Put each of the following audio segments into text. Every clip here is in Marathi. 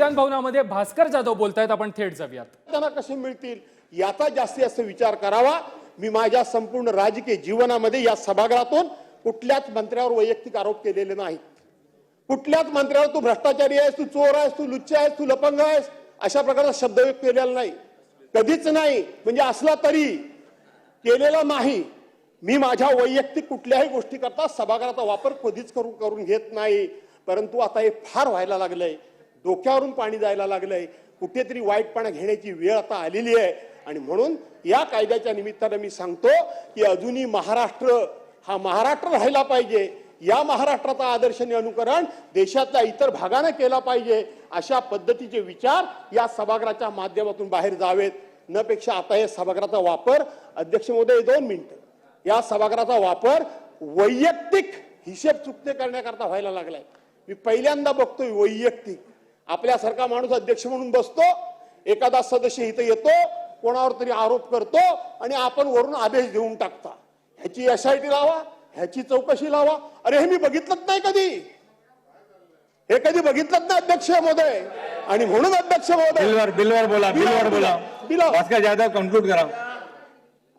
विधान भवनामध्ये भास्कर जाधव बोलतायत, आपण थेट जाऊयात. त्यांना कसे मिळतील याचा जास्तीत विचार करावा. मी माझ्या संपूर्ण राजकीय जीवनामध्ये या सभागृहातून कुठल्याच मंत्र्यावर वैयक्तिक आरोप केलेले नाहीत. कुठल्याच मंत्र्यावर तू भ्रष्टाचारी आहेस, तू चोर आहेस, तू लुच्चा आहेस, तू लपंग आहेस अशा प्रकारचा शब्द केलेला नाही, कधीच नाही. म्हणजे असला तरी केलेला नाही. मी माझ्या वैयक्तिक कुठल्याही गोष्टी करता सभागृहाचा वापर कधीच करून घेत नाही. परंतु आता हे फार व्हायला लागलंय, डोक्यावरून पाणी जायला लागलंय, कुठेतरी वाईटपणा घेण्याची वेळ आता आलेली आहे. आणि म्हणून या कायद्याच्या निमित्तानं मी सांगतो की अजूनही महाराष्ट्र हा महाराष्ट्र राहिला पाहिजे. या महाराष्ट्राचा आदर्शाने अनुकरण देशातल्या इतर भागाने केला पाहिजे. अशा पद्धतीचे विचार या सभागृहाच्या माध्यमातून बाहेर जावेत. न पेक्षा आता या सभागृहाचा वापर, अध्यक्ष महोदय 2 मिनिटं, या सभागृहाचा वापर वैयक्तिक हिशेब चुकते करण्याकरता व्हायला लागलाय. मी पहिल्यांदा बघतोय वैयक्तिक आपल्यासारखा माणूस अध्यक्ष म्हणून बसतो, एखादा सदस्य इथं येतो, कोणावर तरी आरोप करतो आणि आपण वरून आदेश देऊन टाकता. ह्याची SIT लावा, ह्याची चौकशी लावा. अरे हे मी बघितलंच नाही कधी, हे कधी बघितलंच नाही अध्यक्ष महोदय. आणि म्हणून अध्यक्ष महोदय बिलवर बोला. भास्कर जाधव कन्क्लूड करा.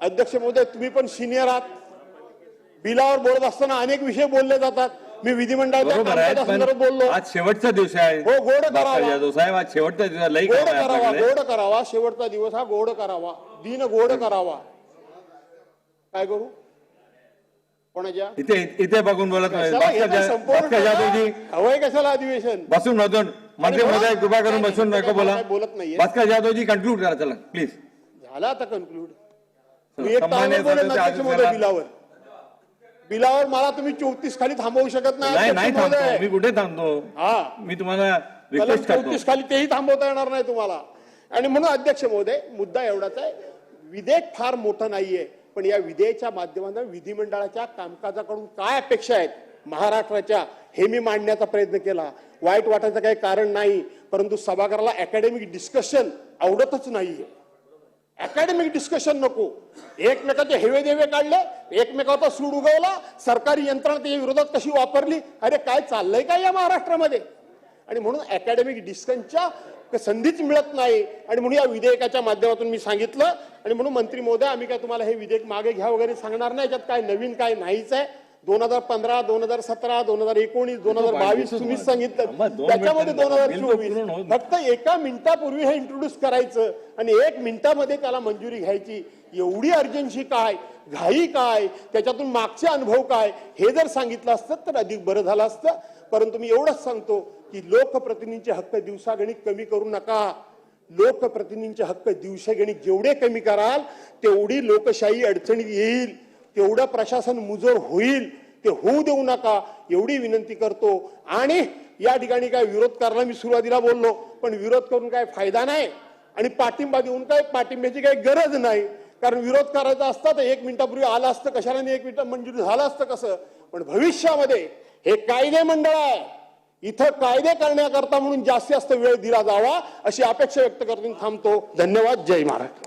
अध्यक्ष महोदय तुम्ही पण सिनियर आहात. बिलावर बोलत असताना अनेक विषय बोलले जातात. मी विधिमंडळाच्या कामकाजा संदर्भात बोललो. आज शेवटचा दिवस आहे. हो, गोड करावा जाधव साहेब, आज शेवटचा दिवस. गोड करावा. शेवटचा दिवस हा गोड करावा, दिन गोड करावा. काय करू कोणाच्या इथे बघून बोलत नाही. भास्कर जाधवजी हवंय कशाला अधिवेशन बसून मंत्री महोदय कृपा करून बसून नको बोला. बोलत नाहीये. भास्कर जाधवजी कन्क्लूड करा, चला प्लीज. झाला आता कन्क्लूड. बिलावर मला तुम्ही 34 खाली थांबवू शकत नाही. मी कुठे थांबतो? मी तुम्हाला रिक्वेस्ट करतो 34 खाली तेही थांबवता येणार नाही तुम्हाला. आणि म्हणून अध्यक्ष महोदय मुद्दा एवढाच आहे, विधेयक फार मोठं नाहीये, पण या विधेयकाच्या माध्यमातून विधिमंडळाच्या कामकाजाकडून काय अपेक्षा आहेत महाराष्ट्राच्या हे मी मांडण्याचा प्रयत्न केला. वाईट वाटायचं काही कारण नाही, परंतु सभागृहाला अकॅडमिक डिस्कशन आवडतच नाहीये. अकॅडमिक डिस्कशन नको. एकमेकाचे हेवे देवे काढले, एकमेकाचा सूड उगवला, सरकारी यंत्रणा त्याच्या विरोधात कशी वापरली. अरे काय चाललंय काय या महाराष्ट्रामध्ये. आणि म्हणून अकॅडमिक डिस्कशनच्या संधीच मिळत नाही. आणि म्हणून या विधेयकाच्या माध्यमातून मी सांगितलं. आणि म्हणून मंत्री महोदय आम्ही काय तुम्हाला हे विधेयक मागे घ्या वगैरे सांगणार नाही. याच्यात काय नवीन काय नाहीच आहे. 2015, 2017, 2019, 2022 तुम्हीच सांगितलं. त्याच्यामध्ये 2024 फक्त एका मिनिटापूर्वी हे इंट्रोड्यूस करायचं आणि 1 मिनिटामध्ये त्याला मंजुरी घ्यायची. एवढी अर्जन्सी काय, घाई काय, त्याच्यातून मागचे अनुभव काय हे जर सांगितलं असतं तर अधिक बरं झालं असतं. परंतु मी एवढंच सांगतो की लोकप्रतिनिधींचे हक्क दिवसागणिक कमी करू नका. लोकप्रतिनिधींचे हक्क दिवसागणिक जेवढे कमी कराल तेवढी लोकशाही अडचणीत येईल, तेवढं प्रशासन मुजोर होईल. ते होऊ देऊ नका एवढी विनंती करतो. आणि या ठिकाणी काय विरोध करायला मी सुरुवातीला बोललो, पण विरोध करून काय फायदा नाही आणि पाठिंबा देऊन काय पाठिंब्याची काही गरज नाही. कारण विरोध करायचा असता तर 1 मिनिटापूर्वी आला असतं कशाला, 1 मिनिट मंजुरी झालं असतं कसं. पण भविष्यामध्ये हे कायदे मंडळ आहे, इथं कायदे करण्याकरता म्हणून जास्त वेळ दिला जावा अशी अपेक्षा व्यक्त करून थांबतो. धन्यवाद. जय महाराष्ट्र.